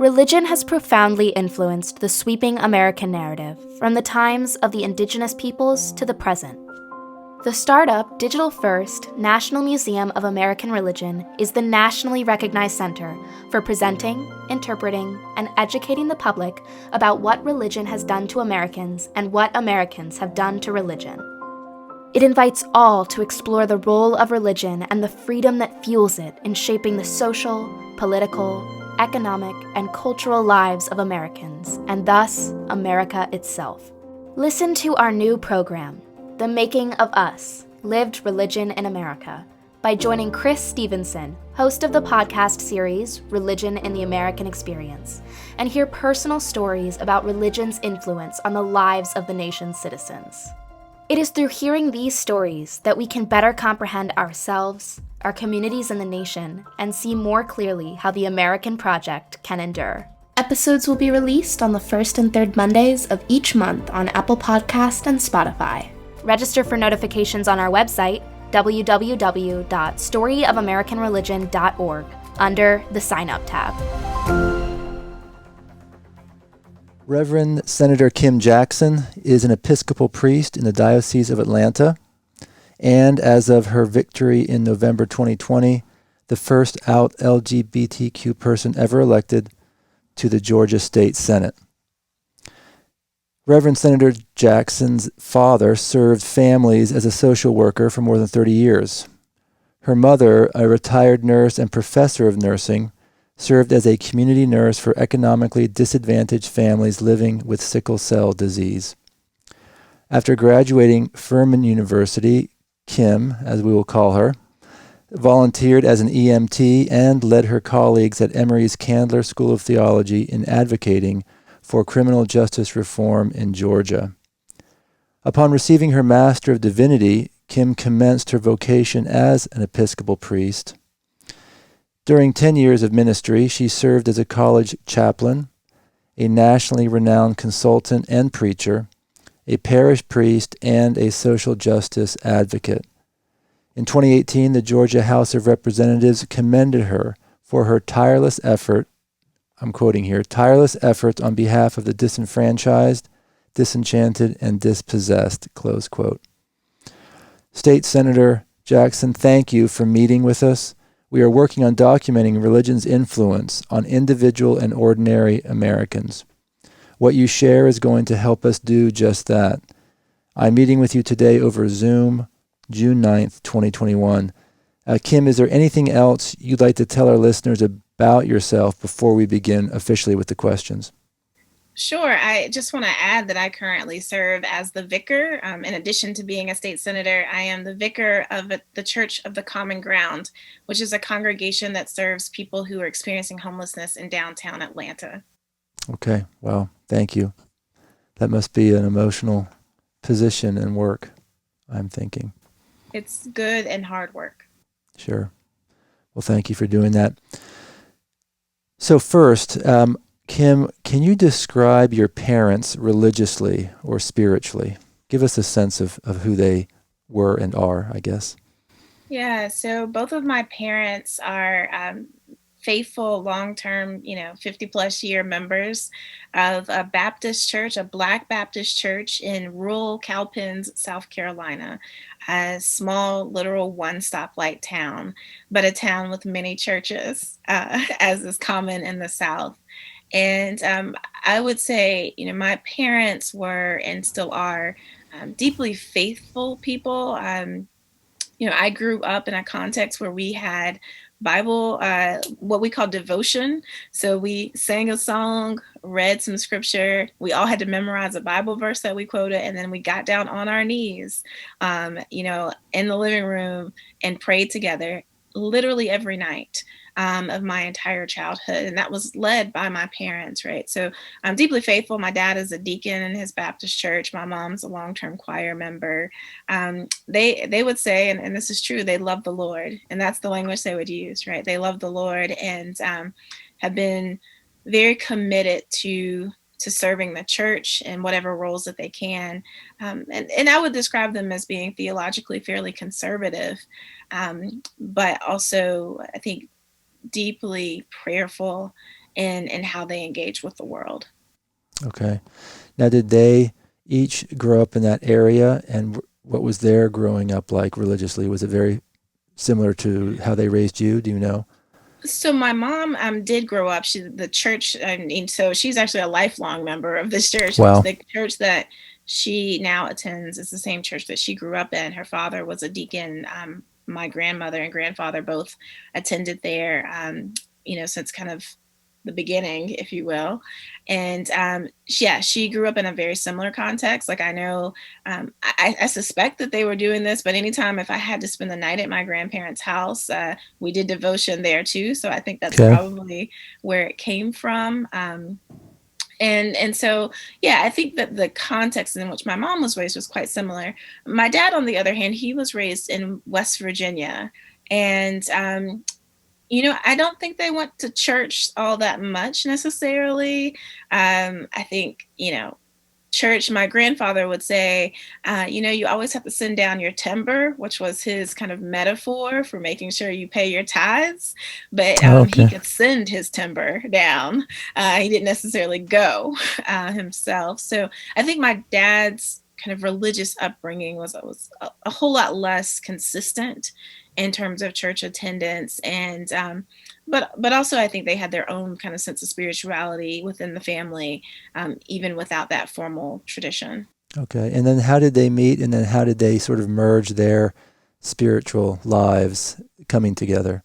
Religion has profoundly influenced the sweeping American narrative from the times of the indigenous peoples to the present. The startup, digital-first National Museum of American Religion is the nationally recognized center for presenting, interpreting, and educating the public about what religion has done to Americans and what Americans have done to religion. It invites all to explore the role of religion and the freedom that fuels it in shaping the social, political, economic, and cultural lives of Americans, and thus America itself. Listen to our new program, The Making of Us, Lived Religion in America, by joining Chris Stevenson, host of the podcast series Religion in the American Experience, and hear personal stories about religion's influence on the lives of the nation's citizens. It is through hearing these stories that we can better comprehend ourselves, our communities, and the nation, and see more clearly how the American project can endure. Episodes will be released on the first and third Mondays of each month on Apple Podcast and Spotify. Register for notifications on our website, www.storyofamericanreligion.org, under the Sign Up tab. Reverend Senator Kim Jackson is an Episcopal priest in the Diocese of Atlanta, and as of her victory in November 2020, the first out LGBTQ person ever elected to the Georgia State Senate. Reverend Senator Jackson's father served families as a social worker for more than 30 years. Her mother, a retired nurse and professor of nursing, served as a community nurse for economically disadvantaged families living with sickle cell disease. After graduating Furman University, Kim, as we will call her, volunteered as an EMT and led her colleagues at Emory's Candler School of Theology in advocating for criminal justice reform in Georgia. Upon receiving her Master of Divinity, Kim commenced her vocation as an Episcopal priest. During 10 years of ministry, she served as a college chaplain, a nationally renowned consultant and preacher, a parish priest, and a social justice advocate. In 2018, the Georgia House of Representatives commended her for her tireless effort, I'm quoting here, tireless effort on behalf of the disenfranchised, disenchanted, and dispossessed, close quote. State Senator Jackson, thank you for meeting with us. We are working on documenting religion's influence on individual and ordinary Americans. What you share is going to help us do just that. I'm meeting with you today over Zoom, June 9th, 2021. Kim, is there anything else you'd like to tell our listeners about yourself before we begin officially with the questions? Sure. I just want to add that I currently serve as the vicar. In addition to being a state senator, I am the vicar of the Church of the Common Ground, which is a congregation that serves people who are experiencing homelessness in downtown Atlanta. Okay. Well, thank you. That must be an emotional position and work, I'm thinking. It's good and hard work. Sure. Well, thank you for doing that. So first, Kim, can you describe your parents religiously or spiritually? Give us a sense of who they were and are, I guess. Yeah, so both of my parents are faithful, long-term, 50 plus year members of a Baptist church, a Black Baptist church in rural Cowpens, South Carolina, a small, literal one-stoplight town, but a town with many churches, as is common in the South. And I would say, my parents were and still are deeply faithful people. I grew up in a context where we had Bible, what we call devotion. So we sang a song, read some scripture. We all had to memorize a Bible verse that we quoted, and then we got down on our knees, in the living room and prayed together literally every night of my entire childhood. And that was led by my parents, right? So I'm deeply faithful. My dad is a deacon in his Baptist church. My mom's a long-term choir member. They would say, and this is true, they love the Lord. And that's the language they would use, right? They love the Lord and have been very committed to serving the church in whatever roles that they can. And I would describe them as being theologically fairly conservative, but also, I think, deeply prayerful in how they engage with the world. Okay. Now, did they each grow up in that area, and what was their growing up like religiously? Was it very similar to how they raised you? Do you know? So my mom did grow up. The church, I mean, so she's actually a lifelong member of this church. Wow. The church that she now attends is the same church that she grew up in. Her father was a deacon. My grandmother and grandfather both attended there, since kind of the beginning, if you will. And she grew up in a very similar context. Like I know, I suspect that they were doing this, but anytime if I had to spend the night at my grandparents' house, we did devotion there too. So I think that's Okay. probably where it came from. And so, yeah, I think that the context in which my mom was raised was quite similar. My dad, on the other hand, he was raised in West Virginia. And I don't think they went to church all that much necessarily. I think, church, my grandfather would say, you always have to send down your timber, which was his kind of metaphor for making sure you pay your tithes. But Okay. he could send his timber down. He didn't necessarily go himself. So I think my dad's kind of religious upbringing was a whole lot less consistent in terms of church attendance, and but also I think they had their own kind of sense of spirituality within the family, even without that formal tradition. Okay. And then how did they meet, and then how did they sort of merge their spiritual lives coming together?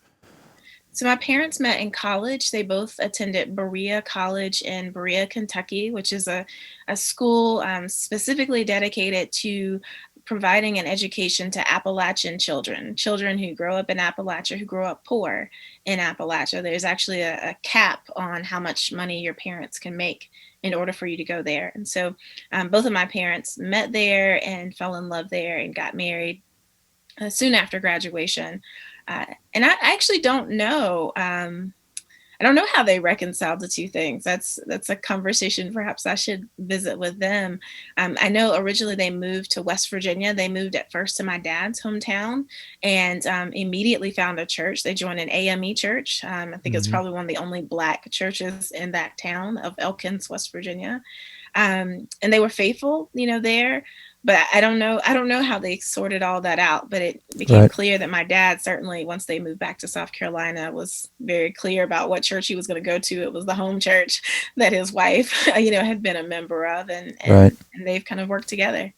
So my parents met in college. They both attended Berea College in Berea, Kentucky, which is a school specifically dedicated to providing an education to Appalachian children who grow up in Appalachia, who grow up poor in Appalachia. There's actually a cap on how much money your parents can make in order for you to go there. And so both of my parents met there and fell in love there and got married soon after graduation. And I actually don't know. I don't know how they reconciled the two things. That's a conversation perhaps I should visit with them. I know originally they moved to West Virginia. They moved at first to my dad's hometown and immediately found a church. They joined an AME church. I think it's probably one of the only Black churches in that town of Elkins, West Virginia. And they were faithful, there. But I don't know how they sorted all that out. But it became clear that my dad, certainly once they moved back to South Carolina, was very clear about what church he was going to go to. It was the home church that his wife, had been a member of, and they've kind of worked together.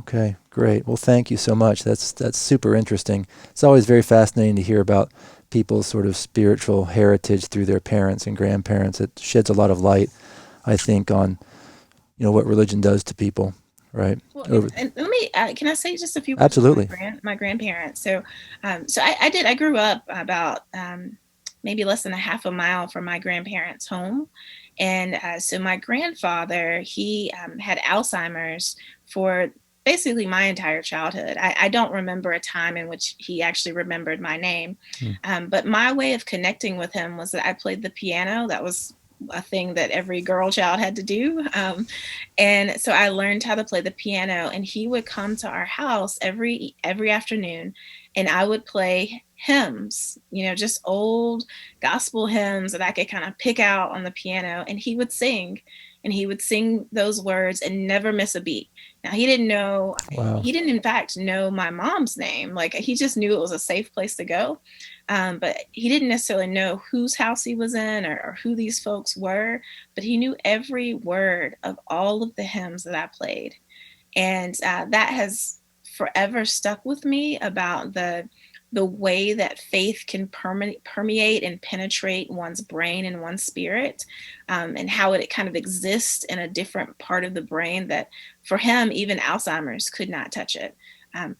Okay, great. Well, thank you so much. That's super interesting. It's always very fascinating to hear about people's sort of spiritual heritage through their parents and grandparents. It sheds a lot of light, I think, on what religion does to people. Right. Well, and let me, can I say just a few words? Absolutely. My grandparents. So I grew up about maybe less than a half a mile from my grandparents' home. And so my grandfather, he had Alzheimer's for basically my entire childhood. I don't remember a time in which he actually remembered my name. But my way of connecting with him was that I played the piano. That was a thing that every girl child had to do. And so I learned how to play the piano, and he would come to our house every afternoon, and I would play hymns, just old gospel hymns that I could kind of pick out on the piano, and he would sing those words and never miss a beat. Now he didn't in fact know my mom's name. Like he just knew it was a safe place to go. But he didn't necessarily know whose house he was in or who these folks were, but he knew every word of all of the hymns that I played. And that has forever stuck with me about the way that faith can permeate and penetrate one's brain and one's spirit, and how it kind of exists in a different part of the brain that for him, even Alzheimer's could not touch it.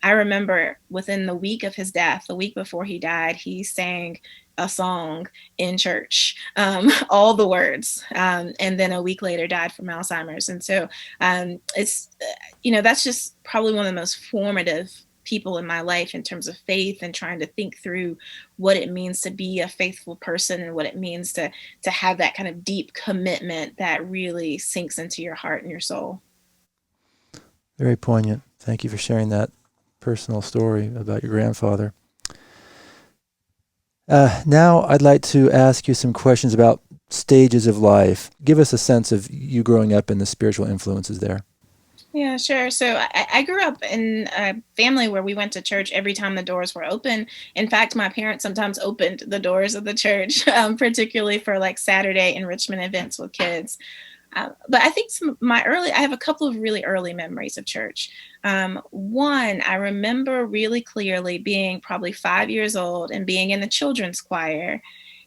I remember within the week of his death, the week before he died, he sang a song in church, all the words, and then a week later died from Alzheimer's. And so it's, that's just probably one of the most formative people in my life in terms of faith and trying to think through what it means to be a faithful person and what it means to have that kind of deep commitment that really sinks into your heart and your soul. Very poignant. Thank you for sharing that personal story about your grandfather. Now I'd like to ask you some questions about stages of life. Give us a sense of you growing up and the spiritual influences there. Yeah, sure. So I grew up in a family where we went to church every time the doors were open. In fact, my parents sometimes opened the doors of the church, particularly for like Saturday enrichment events with kids. But I think I have a couple of really early memories of church. One, I remember really clearly being probably 5 years old and being in the children's choir.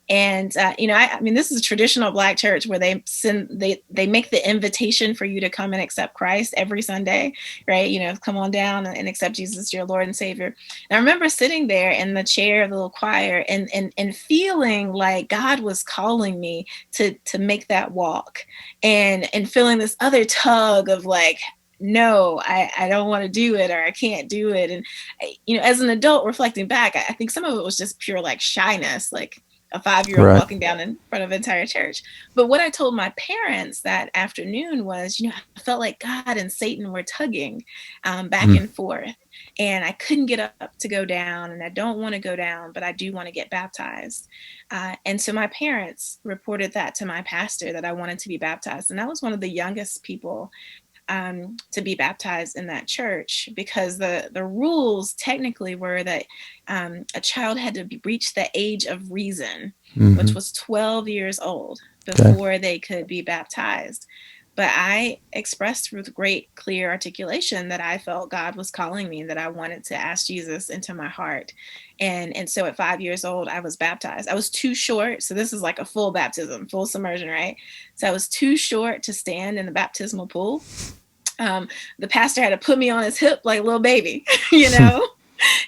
And I mean, this is a traditional Black church where they make the invitation for you to come and accept Christ every Sunday, right? Come on down and accept Jesus, your Lord and Savior. And I remember sitting there in the chair of the little choir and feeling like God was calling me to make that walk, and feeling this other tug of like, no, I don't want to do it, or I can't do it. And as an adult reflecting back, I think some of it was just pure like shyness, like a 5-year-old Right. walking down in front of an entire church. But what I told my parents that afternoon was, I felt like God and Satan were tugging back and forth, and I couldn't get up to go down, and I don't want to go down, but I do want to get baptized. And so my parents reported that to my pastor, that I wanted to be baptized. And I was one of the youngest people to be baptized in that church, because the rules technically were that a child had to reach the age of reason, which was 12 years old, before they could be baptized. But I expressed with great clear articulation that I felt God was calling me, that I wanted to ask Jesus into my heart. And so at 5 years old, I was baptized. I was too short. So this is like a full baptism, full submersion, right? So I was too short to stand in the baptismal pool. The pastor had to put me on his hip like a little baby,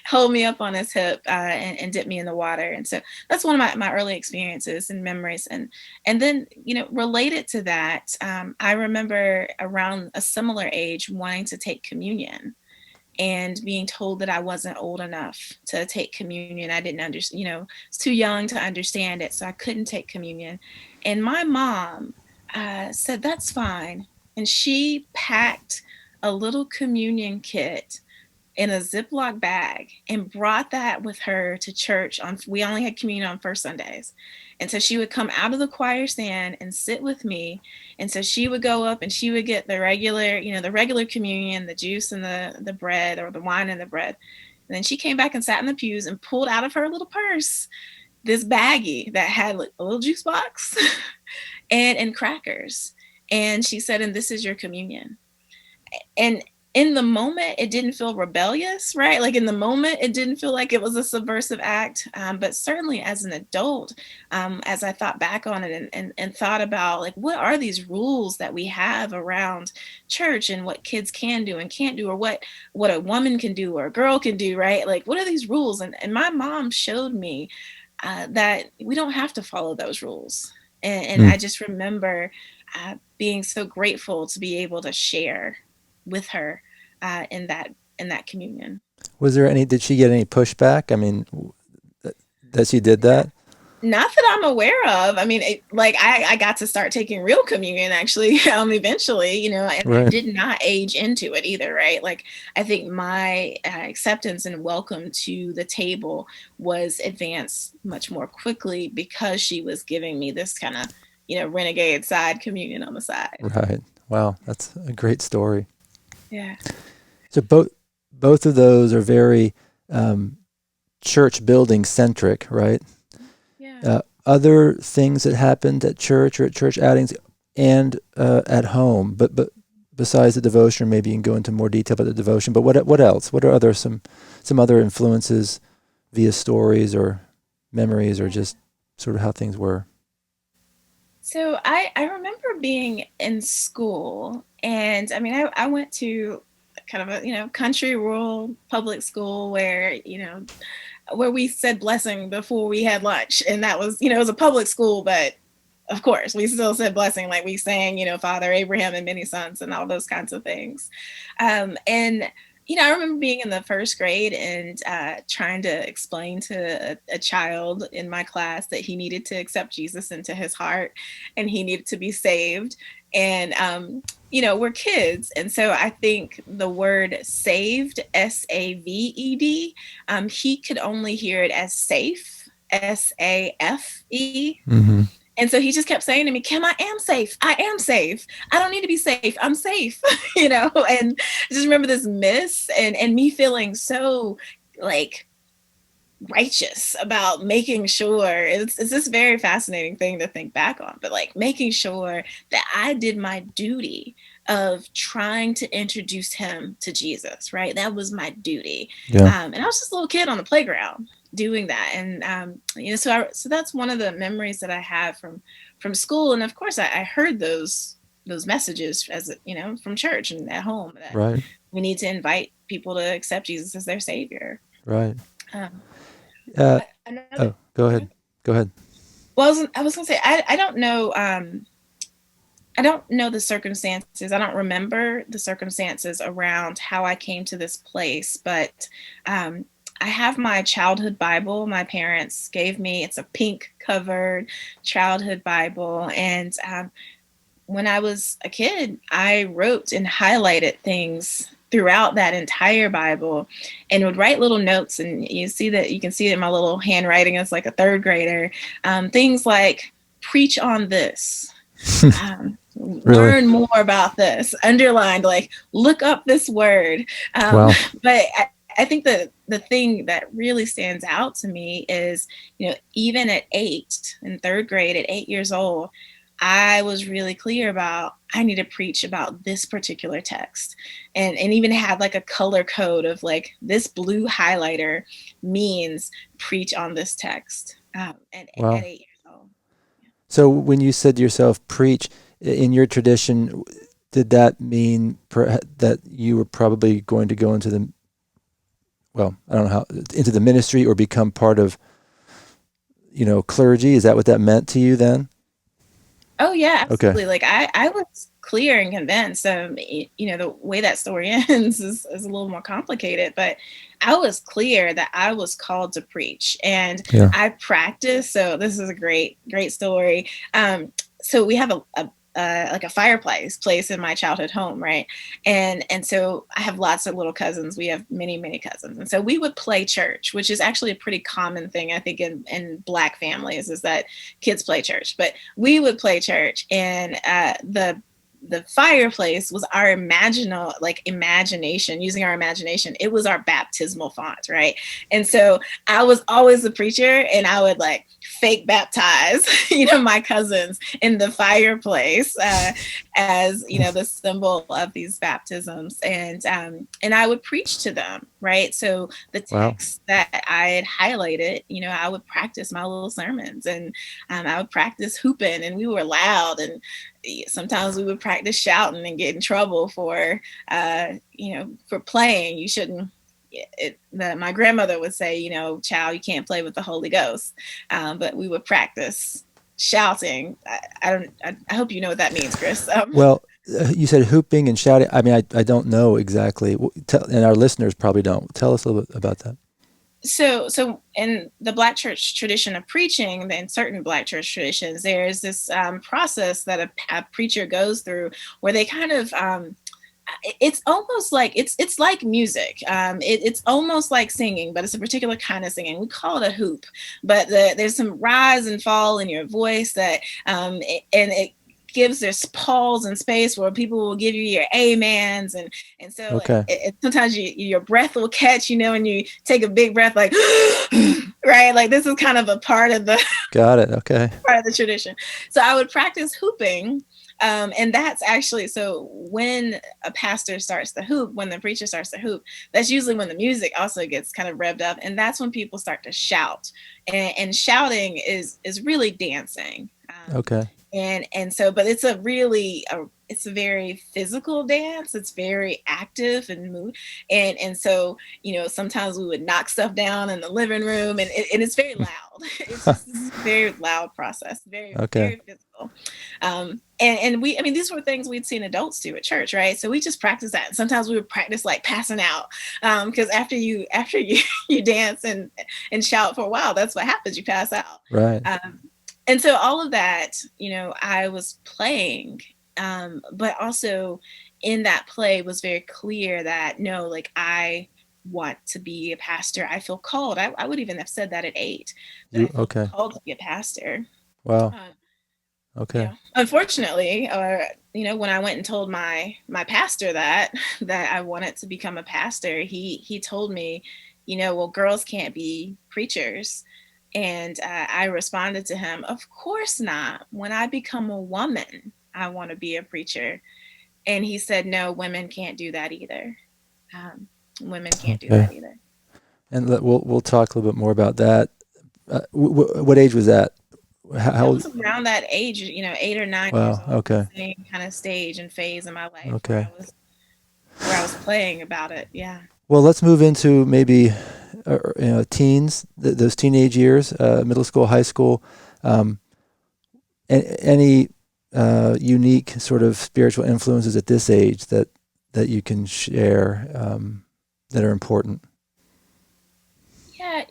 hold me up on his hip and dip me in the water. And so that's one of my early experiences and memories. And then, related to that, I remember around a similar age wanting to take communion and being told that I wasn't old enough to take communion. I didn't understand, I was too young to understand it, so I couldn't take communion. And my mom said, that's fine. And she packed a little communion kit in a Ziploc bag and brought that with her to church. We only had communion on first Sundays. And so she would come out of the choir stand and sit with me. And so she would go up and she would get the regular communion, the juice and the bread, or the wine and the bread. And then she came back and sat in the pews and pulled out of her little purse this baggie that had like a little juice box and crackers. And she said, and this is your communion. And in the moment, it didn't feel rebellious, right? Like in the moment, it didn't feel like it was a subversive act. But certainly as an adult, as I thought back on it and thought about like, what are these rules that we have around church and what kids can do and can't do, or what a woman can do or a girl can do, right? Like, what are these rules? And my mom showed me that we don't have to follow those rules. And I just remember being so grateful to be able to share with her in that communion. Did she get any pushback? I mean, that she did that? Not that I'm aware of. I mean, I got to start taking real communion actually eventually, and Right. I did not age into it either, right? Like, I think my acceptance and welcome to the table was advanced much more quickly because she was giving me this kind of, renegade side communion on the side. Right. Wow, that's a great story. Yeah. So both of those are very church building centric, right? Yeah. Other things that happened at church or at church outings and at home, but besides the devotion, maybe you can go into more detail about the devotion. But what else? What are some other influences via stories or memories, or just sort of how things were? So I remember being in school, and I mean, I went to kind of a, country rural public school where, where we said blessing before we had lunch. And that was, it was a public school, but of course we still said blessing. Like we sang, Father Abraham and many sons and all those kinds of things. And I remember being in the first grade and trying to explain to a child in my class that he needed to accept Jesus into his heart and he needed to be saved. And, we're kids. And so I think the word saved, S-A-V-E-D, he could only hear it as safe, S-A-F-E. Mm-hmm. And so he just kept saying to me, Kim, I am safe. I am safe. I don't need to be safe. I'm safe. And I just remember this miss and me feeling so like righteous about making sure it's this very fascinating thing to think back on, but like making sure that I did my duty of trying to introduce him to Jesus, right? That was my duty. Yeah. And I was just a little kid on the playground doing that. And so that's one of the memories that I have from school. And of course I heard those messages as from church and at home, that Right. we need to invite people to accept Jesus as their savior. Right. um, Oh, go ahead. Go ahead. Well, I was gonna say I don't know. I don't know the circumstances. I don't remember the circumstances around how I came to this place, but I have my childhood Bible. My parents gave me. It's a pink covered childhood Bible, and when I was a kid, I wrote and highlighted things throughout that entire Bible and would write little notes. And you can see it in my little handwriting as like a third grader. Things like preach on this, Really? learn more about this, underlined, like look up this word. Wow. But I think the thing that really stands out to me is, even at 8, in third grade, at 8 years old, I was really clear about I need to preach about this particular text, and even had like a color code of like this blue highlighter means preach on this text. Wow. At 8 years old. So when you said to yourself, preach, in your tradition, did that mean that you were probably going to go into into the ministry or become part of, clergy? Is that what that meant to you then? Oh yeah, absolutely. Okay. Like I was clear and convinced. The way that story ends is a little more complicated, but I was clear that I was called to preach, and Yeah. I practiced. So this is a great story. So we have like a fireplace place in my childhood home, right? And so I have lots of little cousins. We have many cousins, and so we would play church, which is actually a pretty common thing, I think, in Black families, is that kids play church. But we would play church, and the fireplace was our imagination, using our imagination. It was our baptismal font, right? And so I was always the preacher, and I would like fake baptize, my cousins in the fireplace as the symbol of these baptisms, and I would preach to them, right? So the text that I had highlighted, I would practice my little sermons, and I would practice hooping, and we were loud, and sometimes we would practice shouting and get in trouble for playing. You shouldn't. My grandmother would say, child, you can't play with the Holy Ghost. But we would practice shouting. I hope you know what that means, Chris. Well, you said hooping and shouting. I mean, I don't know exactly, and our listeners probably don't. Tell us a little bit about that. So in the Black church tradition of preaching, in certain Black church traditions, there's this process that a preacher goes through where they kind of it's almost like it's like music. It's almost like singing, but it's a particular kind of singing. We call it a hoop, but there's some rise and fall in your voice that and it gives this pause and space where people will give you your amens, and so Okay. sometimes your breath will catch, and you take a big breath, like right, like this is kind of a part of the Got it. Okay. part of the tradition. So I would practice hooping. And that's actually, so when a pastor starts to hoop, when the preacher starts to hoop, that's usually when the music also gets kind of revved up, and that's when people start to shout. And shouting is really dancing. Okay. And so, but it's it's a very physical dance. It's very active and mood. And so, sometimes we would knock stuff down in the living room, and it's very loud. It's just this very loud process, very physical. And these were things we'd seen adults do at church, right? So we just practiced that. And sometimes we would practice like passing out, because after you you dance and shout for a while, that's what happens. You pass out. Right. And so all of that, I was playing, but also in that play was very clear that no, like I want to be a pastor. I feel called. I would even have said that at 8. That I feel called to be a pastor. Wow. Okay. Unfortunately, when I went and told my pastor that I wanted to become a pastor, he told me, well, girls can't be preachers. And I responded to him, of course not. When I become a woman, I want to be a preacher. And he said, no, women can't do that either. Um, Women can't do Okay. that either. And we'll talk a little bit more about that. What age was that? How That old? was around that age, 8 or 9 years Wow. old, the Okay. same kind of stage and phase in my life Okay. where I was playing about it. Yeah. Well, let's move into maybe teens, those teenage years, middle school, high school. Any unique sort of spiritual influences at this age that you can share that are important? Yeah,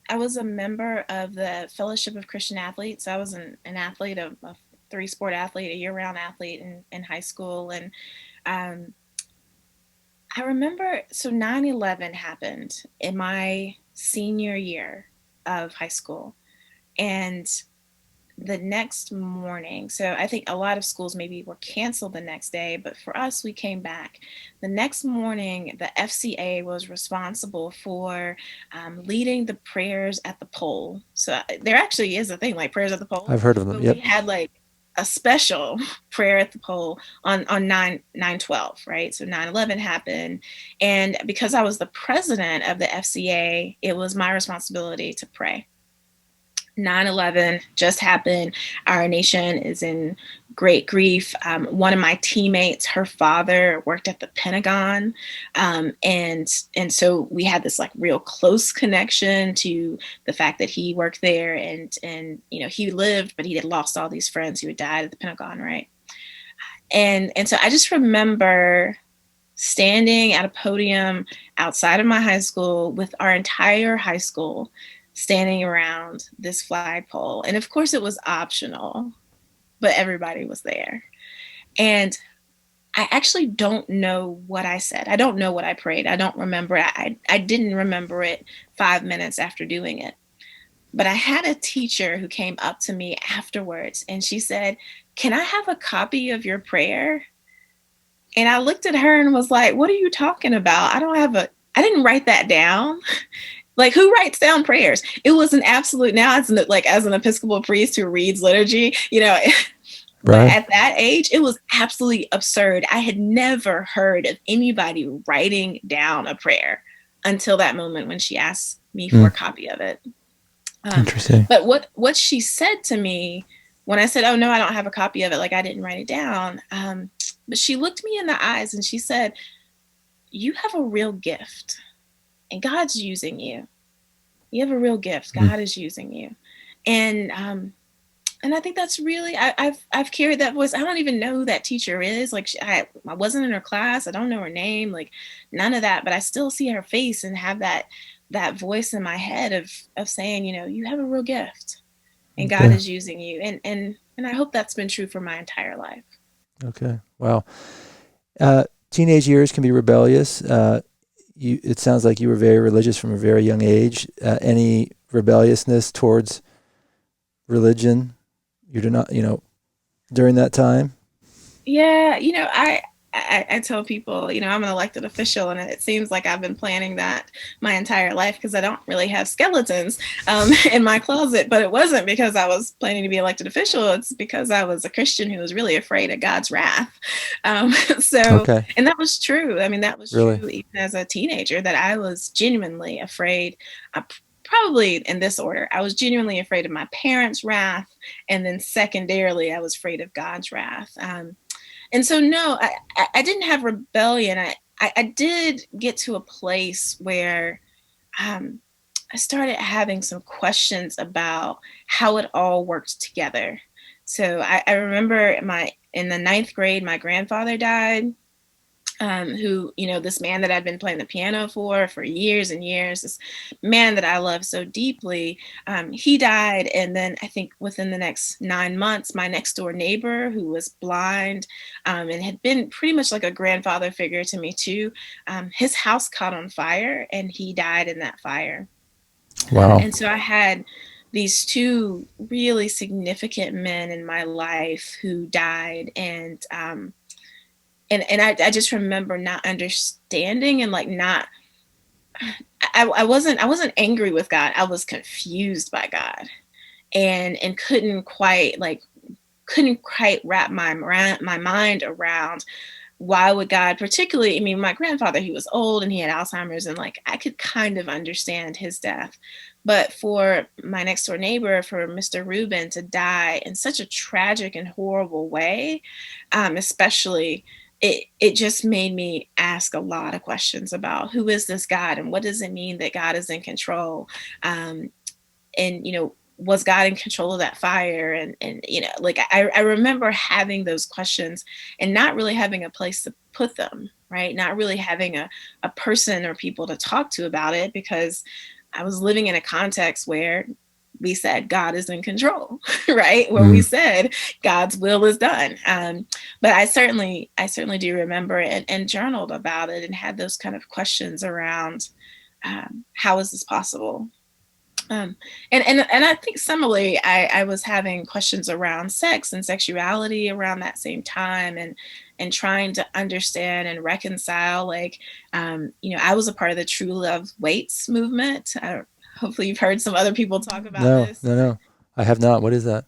I was a member of the Fellowship of Christian Athletes. I was an athlete, a three-sport athlete, a year-round athlete in high school. And um, I remember, so 9/11 happened in my senior year of high school. And the next morning, so I think a lot of schools maybe were canceled the next day, but for us, we came back. The next morning, the FCA was responsible for leading the prayers at the pole. So there actually is a thing like prayers at the pole, I've heard of them. but Yep. we had like a special prayer at the pole on 9/12, right? So 9/11 happened. And because I was the president of the FCA, it was my responsibility to pray. 9/11 just happened. Our nation is in great grief. One of my teammates, her father worked at the Pentagon. And so we had this like real close connection to the fact that he worked there, and he lived, but he had lost all these friends who had died at the Pentagon, right? And so I just remember standing at a podium outside of my high school with our entire high school standing around this flagpole. And of course, it was optional, but everybody was there. And I actually don't know what I said. I don't know what I prayed. I don't remember. I didn't remember it 5 minutes after doing it. But I had a teacher who came up to me afterwards and she said, "Can I have a copy of your prayer?" And I looked at her and was like, "What are you talking about? I didn't write that down." Like, who writes down prayers? It was an absolute, now as an Episcopal priest who reads liturgy, but Right. at that age, it was absolutely absurd. I had never heard of anybody writing down a prayer until that moment when she asked me for a copy of it. Interesting. But what she said to me when I said, "Oh no, I don't have a copy of it," like I didn't write it down. But she looked me in the eyes and she said, "You have a real gift. And God's using you. You have a real gift. God is using you." And I think that's really, I've carried that voice. I don't even know who that teacher is. Like I wasn't in her class. I don't know her name. Like none of that. But I still see her face and have that voice in my head of saying, you have a real gift, and God is using you. And I hope that's been true for my entire life. Okay. Wow. Teenage years can be rebellious. It sounds like you were very religious from a very young age. Any rebelliousness towards religion? You're not, during that time? Yeah, I tell people, I'm an elected official, and it seems like I've been planning that my entire life because I don't really have skeletons in my closet. But it wasn't because I was planning to be elected official. It's because I was a Christian who was really afraid of God's wrath. Okay. And that was true. I mean, that was Really? true even as a teenager, that I was genuinely afraid. Probably in this order, I was genuinely afraid of my parents' wrath, and then secondarily, I was afraid of God's wrath. And so, no, I didn't have rebellion. I did get to a place where I started having some questions about how it all worked together. So I remember in the ninth grade, my grandfather died. Who, this man that I'd been playing the piano for years and years, this man that I love so deeply, he died. And then I think within the next 9 months, my next door neighbor, who was blind and had been pretty much like a grandfather figure to me too, his house caught on fire and he died in that fire. Wow. And so I had these two really significant men in my life who died, and I just remember not understanding and like not. I wasn't angry with God. I was confused by God, and couldn't quite wrap my mind around why would God particularly. I mean, my grandfather, he was old and he had Alzheimer's, and like I could kind of understand his death, but for my next door neighbor, for Mr. Rubin to die in such a tragic and horrible way, especially. It just made me ask a lot of questions about who is this God and what does it mean that God is in control, and was God in control of that fire, and like I remember having those questions and not really having a place to put them, right, not really having a person or people to talk to about it, because I was living in a context where we said God is in control, right? Where we said God's will is done. But I certainly do remember and journaled about it and had those kind of questions around how is this possible? And I think similarly, I was having questions around sex and sexuality around that same time, and trying to understand and reconcile. Like, I was a part of the True Love Waits movement. Hopefully, you've heard some other people talk about this. No, I have not. What is that?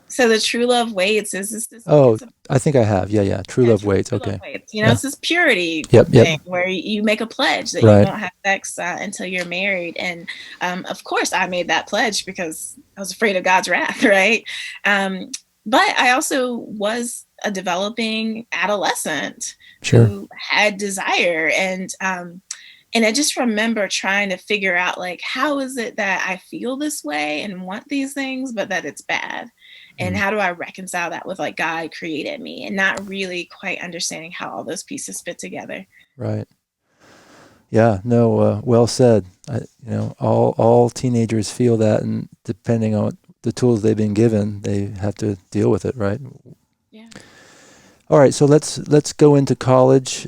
So the True Love Waits is this. Oh, It's a I think I have. Yeah. True Yeah, love waits. true love Okay. waits. Yeah. It's this purity Yep. thing where you make a pledge that you Right. won't have sex until you're married. And of course, I made that pledge because I was afraid of God's wrath, right? But I also was a developing adolescent Sure. who had desire, and I just remember trying to figure out, like, how is it that I feel this way and want these things, but that it's bad? And how do I reconcile that with like God created me, and not really quite understanding how all those pieces fit together. Right. Yeah. No. Well said. All teenagers feel that, and depending on the tools they've been given, they have to deal with it. Right. Yeah. All right. So let's go into college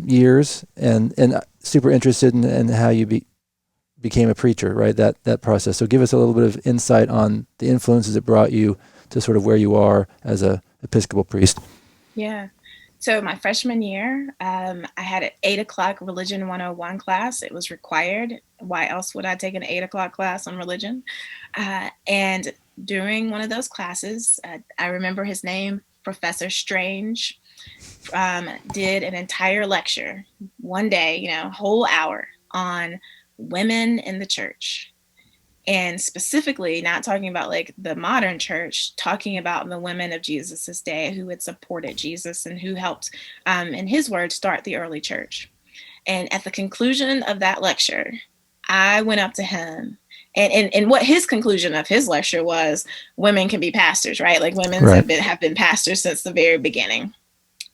years, and super interested in how you became a preacher. Right. That process. So give us a little bit of insight on the influences that brought you to sort of where you are as a Episcopal priest. Yeah. So my freshman year, I had an 8 o'clock Religion 101 class. It was required. Why else would I take an 8 o'clock class on religion? And during one of those classes, I remember his name, Professor Strange, did an entire lecture one day, whole hour on women in the church. And specifically not talking about like the modern church, talking about the women of Jesus's day who had supported Jesus and who helped, in his words, start the early church. And at the conclusion of that lecture, I went up to him, and what his conclusion of his lecture was, women can be pastors, right? Like women Right. have been pastors since the very beginning.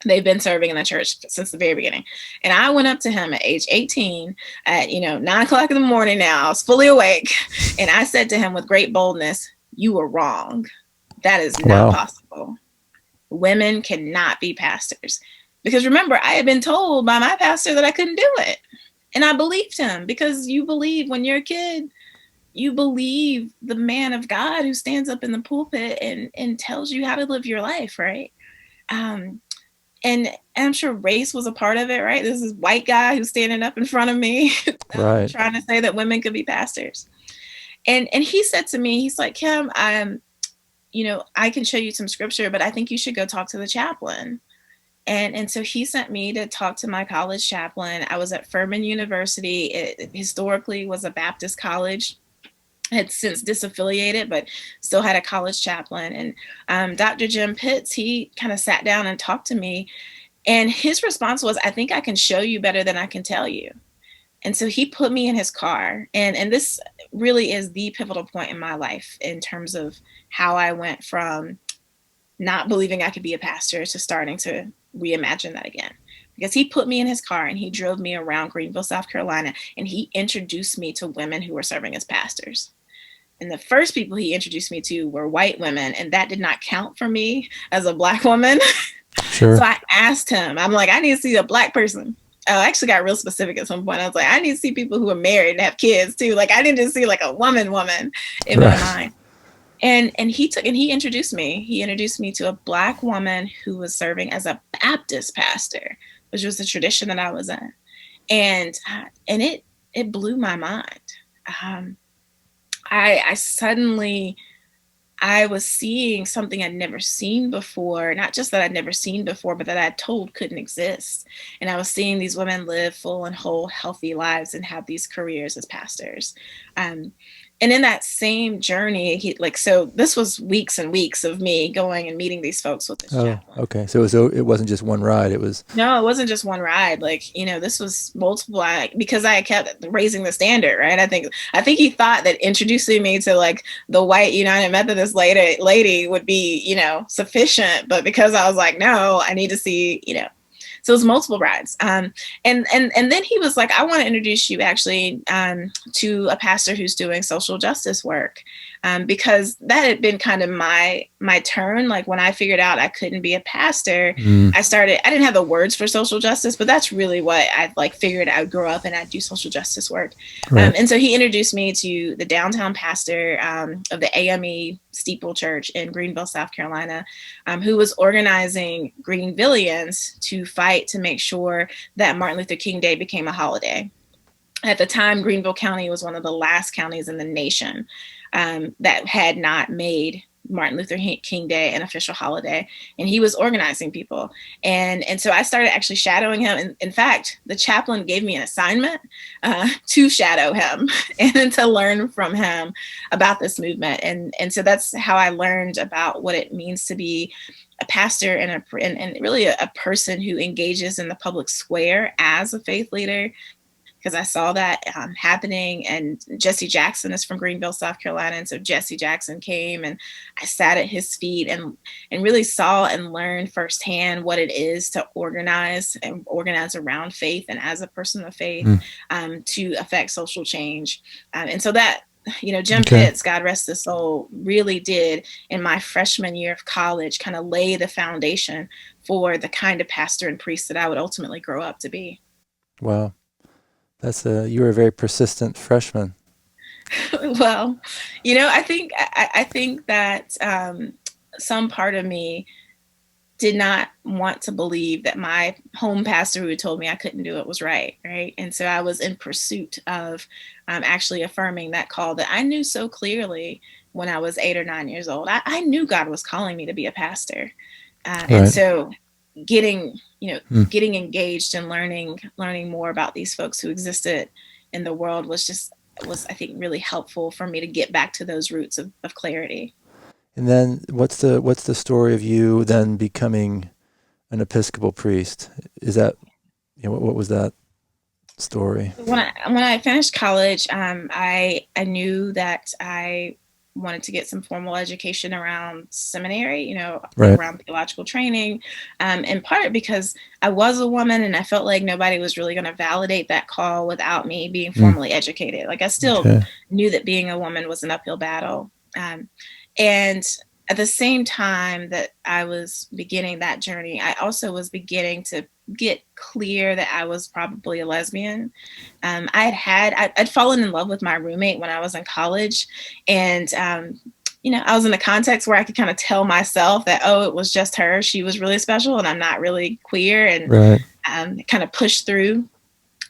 They've been serving in the church since the very beginning. And I went up to him at age 18 at, 9 o'clock in the morning now. I was fully awake. And I said to him with great boldness, "You were wrong. That is not possible. Women cannot be pastors." Because remember, I had been told by my pastor that I couldn't do it. And I believed him, because you believe when you're a kid, you believe the man of God who stands up in the pulpit and tells you how to live your life, right? And I'm sure race was a part of it, right? This is white guy who's standing up in front of me, Right. trying to say that women could be pastors. And he said to me, he's like, "Kim, I can show you some scripture, but I think you should go talk to the chaplain." And so he sent me to talk to my college chaplain. I was at Furman University. It historically was a Baptist college. Had since disaffiliated, but still had a college chaplain. And Dr. Jim Pitts, he kind of sat down and talked to me. And his response was, "I think I can show you better than I can tell you." And so he put me in his car. And this really is the pivotal point in my life in terms of how I went from not believing I could be a pastor to starting to reimagine that again. Because he put me in his car and he drove me around Greenville, South Carolina, and he introduced me to women who were serving as pastors. And the first people he introduced me to were white women, and that did not count for me as a Black woman. Sure. So I asked him, I'm like, "I need to see a Black person." I actually got real specific at some point. I was like, I need to see people who are married and have kids too. Like, I didn't just see like a woman in my mind. And he introduced me. He introduced me to a Black woman who was serving as a Baptist pastor, which was the tradition that I was in. And it blew my mind. I suddenly, I was seeing something I'd never seen before, not just that I'd never seen before, but that I'd told couldn't exist. And I was seeing these women live full and whole, healthy lives and have these careers as pastors. And in that same journey, so this was weeks and weeks of me going and meeting these folks with this chaplain. Okay. So it wasn't just one ride. No, it wasn't just one ride. Like, this was multiple, because I kept raising the standard, right? I think he thought that introducing me to like the white United Methodist lady would be, sufficient. But because I was like, no, I need to see, so it was multiple rides. And then he was like, I want to introduce you actually to a pastor who's doing social justice work. Because that had been kind of my turn. Like when I figured out I couldn't be a pastor, I didn't have the words for social justice, but that's really what I figured I would grow up and I'd do social justice work. Right. And so he introduced me to the downtown pastor of the AME Steeple Church in Greenville, South Carolina, who was organizing Greenvillians to fight to make sure that Martin Luther King Day became a holiday. At the time, Greenville County was one of the last counties in the nation that had not made Martin Luther King Day an official holiday, and he was organizing people. And so I started actually shadowing him. And in fact, the chaplain gave me an assignment to shadow him and to learn from him about this movement. And so that's how I learned about what it means to be a pastor and really a person who engages in the public square as a faith leader, because I saw that happening. And Jesse Jackson is from Greenville, South Carolina. And so Jesse Jackson came and I sat at his feet and really saw and learned firsthand what it is to organize around faith and as a person of faith to affect social change. And so that, Jim Pitts, God rest his soul, really did in my freshman year of college kind of lay the foundation for the kind of pastor and priest that I would ultimately grow up to be. Wow. You were a very persistent freshman. Well, I think that some part of me did not want to believe that my home pastor who had told me I couldn't do it was right. And so I was in pursuit of actually affirming that call that I knew so clearly when I was 8 or 9 years old. I knew God was calling me to be a pastor. Right. And so getting engaged and learning more about these folks who existed in the world was I think really helpful for me to get back to those roots of clarity. And then what's the story of you then becoming an Episcopal priest? Is that, what was that story? When I finished college, I knew that I wanted to get some formal education around seminary, around theological training, in part because I was a woman and I felt like nobody was really going to validate that call without me being formally educated. Like I still knew that being a woman was an uphill battle. And at the same time that I was beginning that journey, I also was beginning to get clear that I was probably a lesbian. I'd fallen in love with my roommate when I was in college. And, I was in a context where I could kind of tell myself that, it was just her. She was really special and I'm not really queer, and kind of pushed through.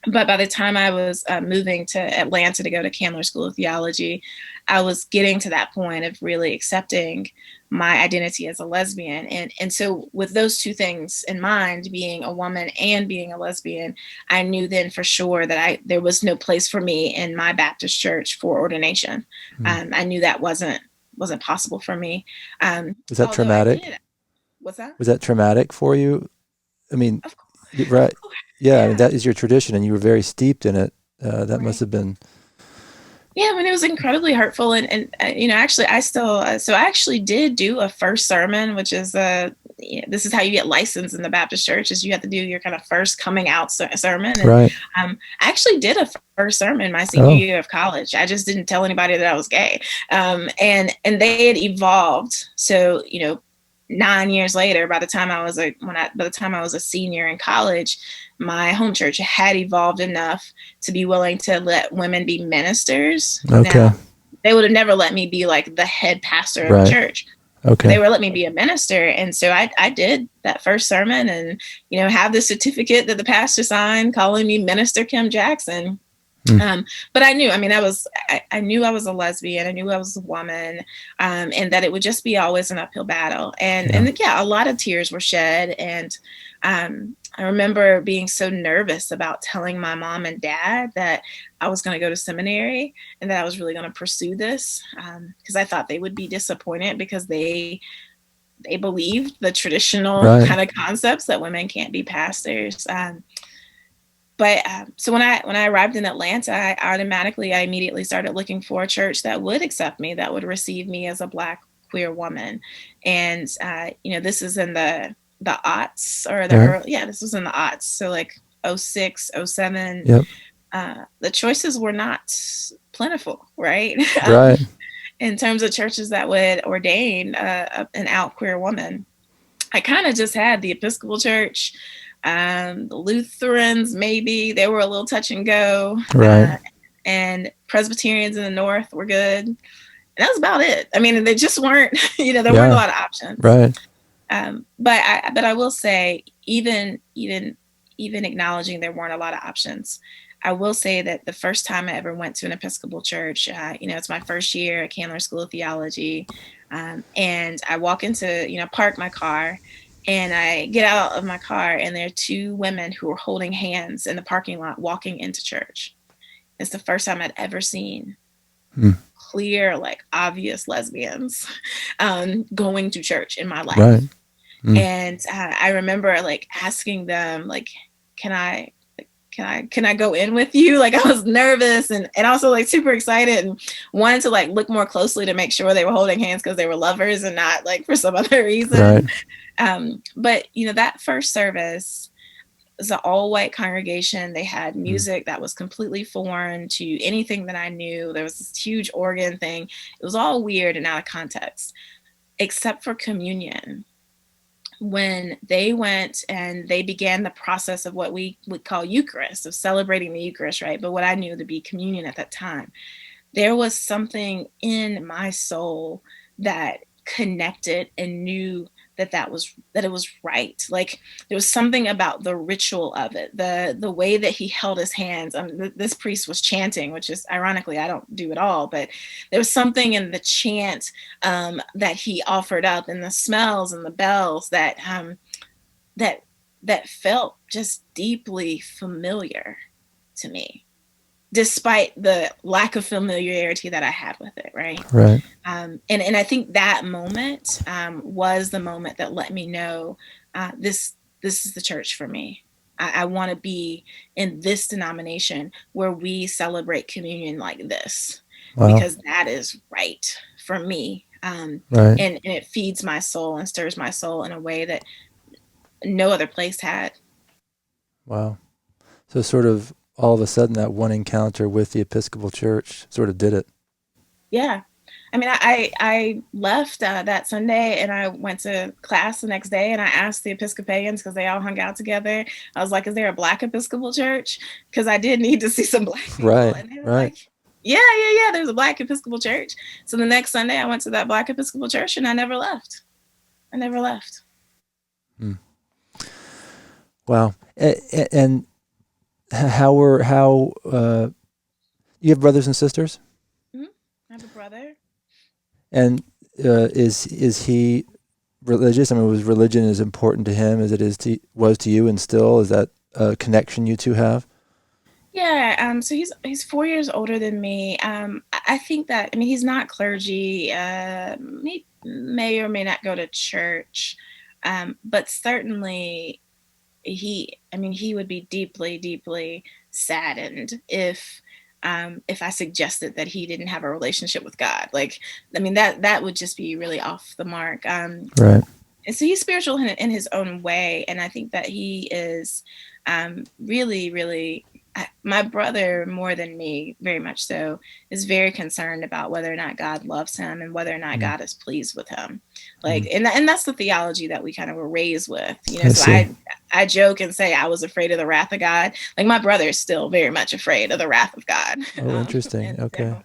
But by the time I was moving to Atlanta to go to Candler School of Theology, I was getting to that point of really accepting my identity as a lesbian. And so with those two things in mind, being a woman and being a lesbian, I knew then for sure that there was no place for me in my Baptist church for ordination. I knew that wasn't possible for me. Was that traumatic? What's that? Was that traumatic for you? I mean, of course, right. Of course. Yeah, I mean, that is your tradition and you were very steeped in it. That must have been. Yeah, I mean, it was incredibly hurtful. And actually, I actually did do a first sermon, which is this is how you get licensed in the Baptist church, is you have to do your kind of first coming out sermon. And, I actually did a first sermon my senior year of college. I just didn't tell anybody that I was gay. And they had evolved. So, 9 years later, by the time I was a senior in college, my home church had evolved enough to be willing to let women be ministers. Okay. Now, they would have never let me be like the head pastor of the church. Okay. They were letting me be a minister. And so I did that first sermon and, have the certificate that the pastor signed calling me Minister Kim Jackson. But I knew, I knew I was a lesbian. I knew I was a woman, and that it would just be always an uphill battle. And a lot of tears were shed. And I remember being so nervous about telling my mom and dad that I was going to go to seminary and that I was really going to pursue this, because I thought they would be disappointed because they believed the traditional kind of concepts that women can't be pastors. But so when I arrived in Atlanta, I immediately started looking for a church that would accept me, that would receive me as a Black queer woman. And, this is in the aughts, or this was in the aughts. So like 06, 07, the choices were not plentiful, right? Right. In terms of churches that would ordain an out queer woman. I kind of just had the Episcopal Church, the Lutherans, maybe they were a little touch and go, and Presbyterians in the North were good. And that was about it. They just weren't, there weren't a lot of options. Right. But I will say, even acknowledging there weren't a lot of options, I will say that the first time I ever went to an Episcopal church, it's my first year at Candler School of Theology, and I walk into, park my car. And I get out of my car and there are two women who are holding hands in the parking lot walking into church. It's the first time I'd ever seen clear, like obvious lesbians going to church in my life. Right. And I remember like asking them, like, can I go in with you? Like I was nervous and also like super excited and wanted to like look more closely to make sure they were holding hands because they were lovers and not like for some other reason. Right. But that first service was an all white congregation. They had music that was completely foreign to anything that I knew. There was this huge organ thing. It was all weird and out of context, except for communion. When they went and they began the process of what we would call Eucharist, of celebrating the Eucharist, right? But what I knew to be communion at that time, there was something in my soul that connected and knew that it was right. Like there was something about the ritual of it, the way that he held his hands. This priest was chanting, which is ironically, I don't do it all, but there was something in the chant that he offered up, and the smells and the bells that felt just deeply familiar to me, despite the lack of familiarity that I had with it, right? Right. And I think that moment was the moment that let me know this is the church for me. I want to be in this denomination where we celebrate communion like this, because that is right for me. And it feeds my soul and stirs my soul in a way that no other place had. Wow. So sort of all of a sudden that one encounter with the Episcopal Church sort of did it. Yeah. I left that Sunday and I went to class the next day and I asked the Episcopalians, because they all hung out together. I was like, is there a Black Episcopal church? Because I did need to see some Black people. Right. And they were like, yeah, there's a Black Episcopal church. So the next Sunday I went to that Black Episcopal church and I never left. Wow. And how you have brothers and sisters? Mm-hmm. I have a brother. And is he religious? Was religion as important to him as it was to you, and still is that a connection you two have? Yeah. So he's 4 years older than me. I think that he's not clergy. He may or may not go to church, but certainly he would be deeply, deeply saddened if I suggested that he didn't have a relationship with God. That would just be really off the mark. Right. And so he's spiritual in his own way. And I think that he is really, really my brother, more than me, very much so, is very concerned about whether or not God loves him and whether or not God is pleased with him. Like, and that's the theology that we kind of were raised with, I so see. I joke and say I was afraid of the wrath of God. Like, my brother is still very much afraid of the wrath of God. Oh, interesting. And Okay. so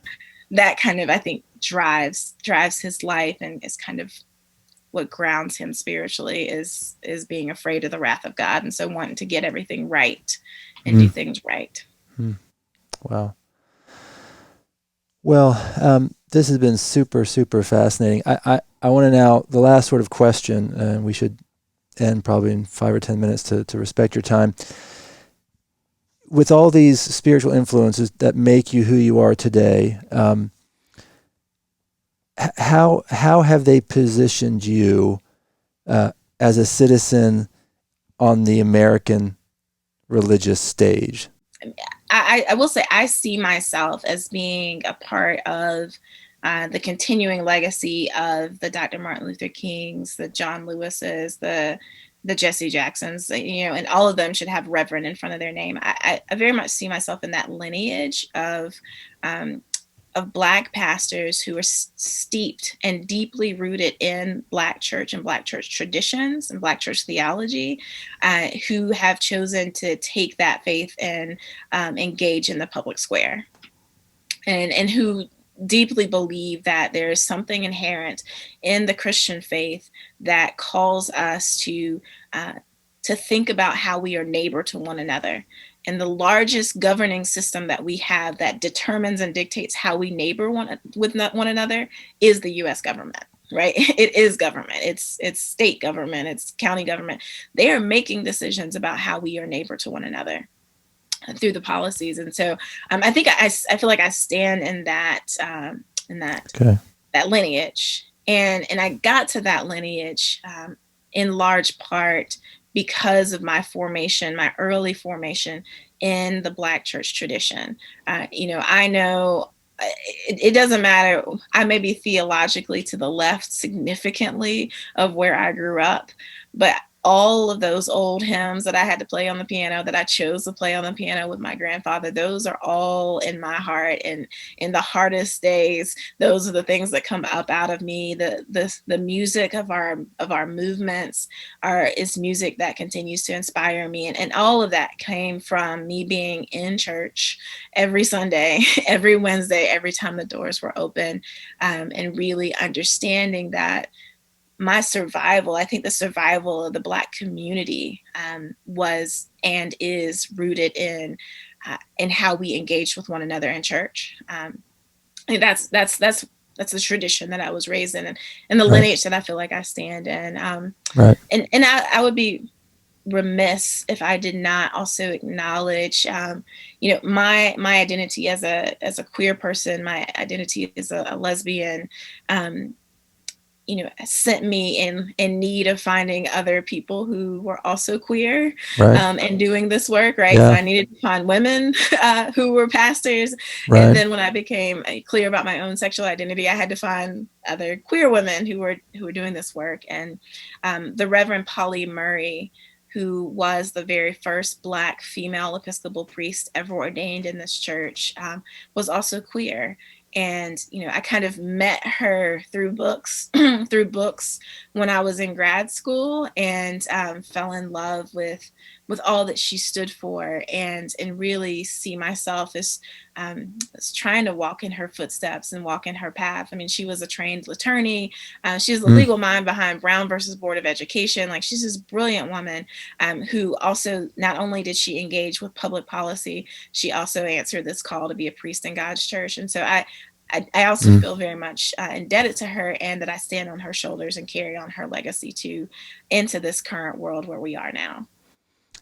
that kind of, I think, drives his life, and is kind of what grounds him spiritually, is being afraid of the wrath of God, and so wanting to get everything right and do things right. Wow. Well, this has been super, super fascinating. I want to now, the last sort of question, and we should end probably in 5 or 10 minutes to respect your time. With all these spiritual influences that make you who you are today, how have they positioned you as a citizen on the American religious stage? I will say I see myself as being a part of the continuing legacy of the Dr. Martin Luther Kings, the John Lewises, the Jesse Jacksons, and all of them should have Reverend in front of their name. I very much see myself in that lineage of Black pastors who are steeped and deeply rooted in Black church and Black church traditions and Black church theology, who have chosen to take that faith and engage in the public square, and who deeply believe that there is something inherent in the Christian faith that calls us to think about how we are neighbor to one another. And the largest governing system that we have that determines and dictates how we neighbor with one another is the U.S. government, right? It is government. It's state government. It's county government. They are making decisions about how we are neighbor to one another through the policies. And so I think I feel like I stand in that that lineage. And I got to that lineage in large part because of my early formation in the Black church tradition. I know it doesn't matter. I may be theologically to the left significantly of where I grew up, but all of those old hymns that I had to play on the piano, that I chose to play on the piano with my grandfather, those are all in my heart. And in the hardest days, those are the things that come up out of me. The music of our movements is music that continues to inspire me. And all of that came from me being in church every Sunday, every Wednesday, every time the doors were open, and really understanding that my survival, I think the survival of the Black community was and is rooted in how we engage with one another in church. And that's the tradition that I was raised in, and the lineage that I feel like I stand in. And I would be remiss if I did not also acknowledge, my identity as a queer person, my identity as a lesbian. Sent me in need of finding other people who were also queer, and doing this work, right? Yeah. So I needed to find women who were pastors. Right. And then when I became clear about my own sexual identity, I had to find other queer women who were doing this work. And the Reverend Polly Murray, who was the very first Black female Episcopal priest ever ordained in this church, was also queer. And, I kind of met her through books, when I was in grad school, and fell in love with all that she stood for, and really see myself as trying to walk in her footsteps and walk in her path. I mean, she was a trained attorney. She's the legal mind behind Brown versus Board of Education. Like, she's this brilliant woman who also, not only did she engage with public policy, she also answered this call to be a priest in God's church. And so I also feel very much indebted to her, and that I stand on her shoulders and carry on her legacy into this current world where we are now.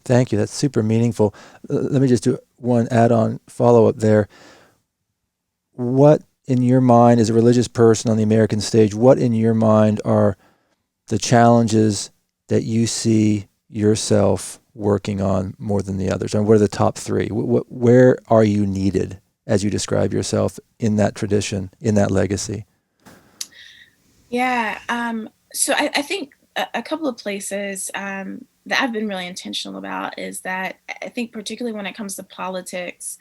Thank you. That's super meaningful. Let me just do one add-on follow-up there. What in your mind, as a religious person on the American stage, what in your mind are the challenges that you see yourself working on more than the others? And what are the top three? Where are you needed as you describe yourself in that tradition, in that legacy? Yeah. So I think a couple of places. that I've been really intentional about is that I think particularly when it comes to politics,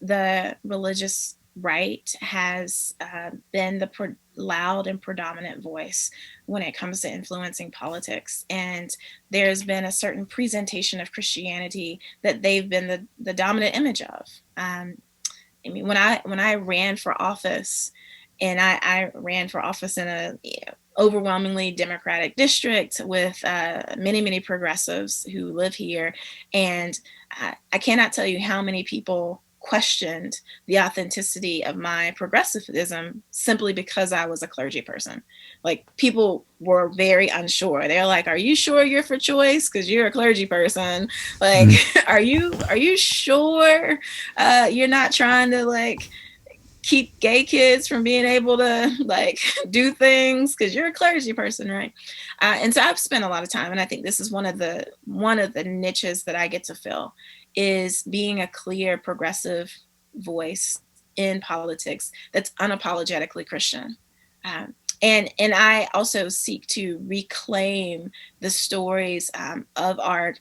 the religious right has been the loud and predominant voice when it comes to influencing politics. And there's been a certain presentation of Christianity that they've been the dominant image of. I mean, when I ran for office, and I ran for office in a overwhelmingly Democratic district with many progressives who live here, and I cannot tell you how many people questioned the authenticity of my progressivism simply because I was a clergy person. Like, people were very unsure. They're like, "Are you sure you're for choice? Because you're a clergy person. Like, are you sure you're not trying to like keep gay kids from being able to like do things because you're a clergy person, right?" And so I've spent a lot of time, and I think this is one of the niches that I get to fill, is being a clear progressive voice in politics that's unapologetically Christian. And I also seek to reclaim the stories of our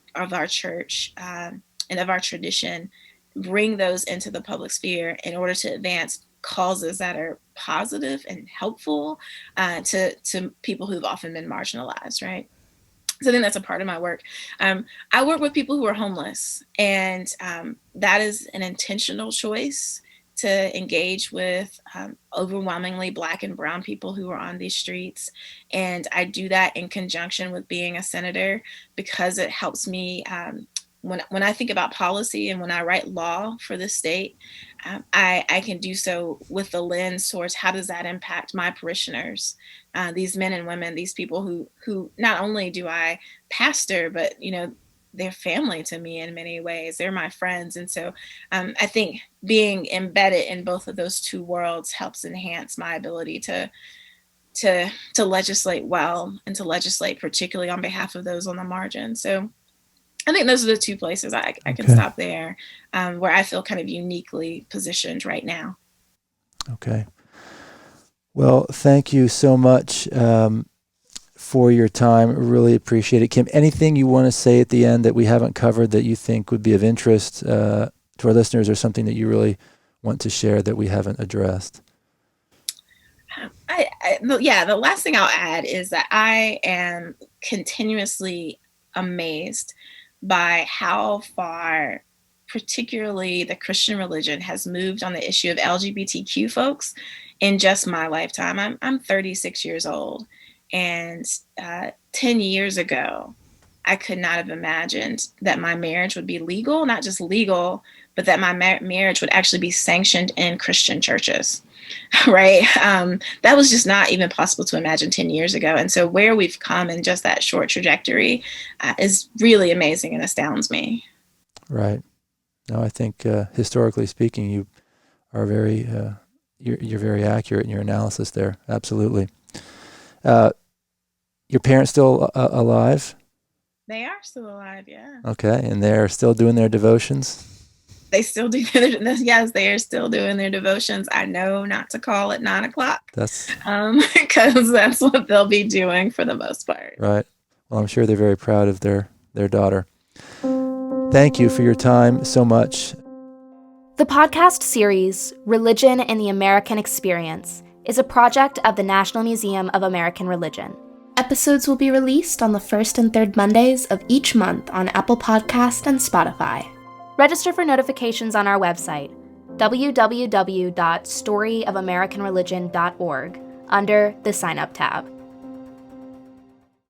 church and of our tradition, bring those into the public sphere in order to advance causes that are positive and helpful to people who've often been marginalized, right? So I think that's a part of my work. I work with people who are homeless, and that is an intentional choice to engage with overwhelmingly Black and brown people who are on these streets. And I do that in conjunction with being a senator because it helps me when I think about policy and when I write law for the state, I can do so with the lens towards how does that impact my parishioners, these men and women, these people who not only do I pastor, but they're family to me in many ways. They're my friends. And so I think being embedded in both of those two worlds helps enhance my ability to legislate well, and to legislate particularly on behalf of those on the margin. So I think those are the two places I can stop there, where I feel kind of uniquely positioned right now. Okay. Well, thank you so much for your time. I really appreciate it. Kim, anything you want to say at the end that we haven't covered that you think would be of interest to our listeners, or something that you really want to share that we haven't addressed? The last thing I'll add is that I am continuously amazed by how far particularly the Christian religion has moved on the issue of LGBTQ folks in just my lifetime. I'm 36 years old, and 10 years ago, I could not have imagined that my marriage would be legal, not just legal, but that my marriage would actually be sanctioned in Christian churches. Right. That was just not even possible to imagine 10 years ago. And so where we've come in just that short trajectory is really amazing and astounds me. Right. No, I think historically speaking, you are very, you're very accurate in your analysis there. Absolutely. Your parents still alive? They are still alive. Yeah. Okay. And they're still doing their devotions? They still do. Yes, they are still doing their devotions. I know not to call at 9:00. That's because that's what they'll be doing for the most part. Right. Well, I'm sure they're very proud of their daughter. Thank you for your time so much. The podcast series, Religion in the American Experience, is a project of the National Museum of American Religion. Episodes will be released on the first and third Mondays of each month on Apple Podcast and Spotify. Register for notifications on our website, www.storyofamericanreligion.org, under the Sign Up tab.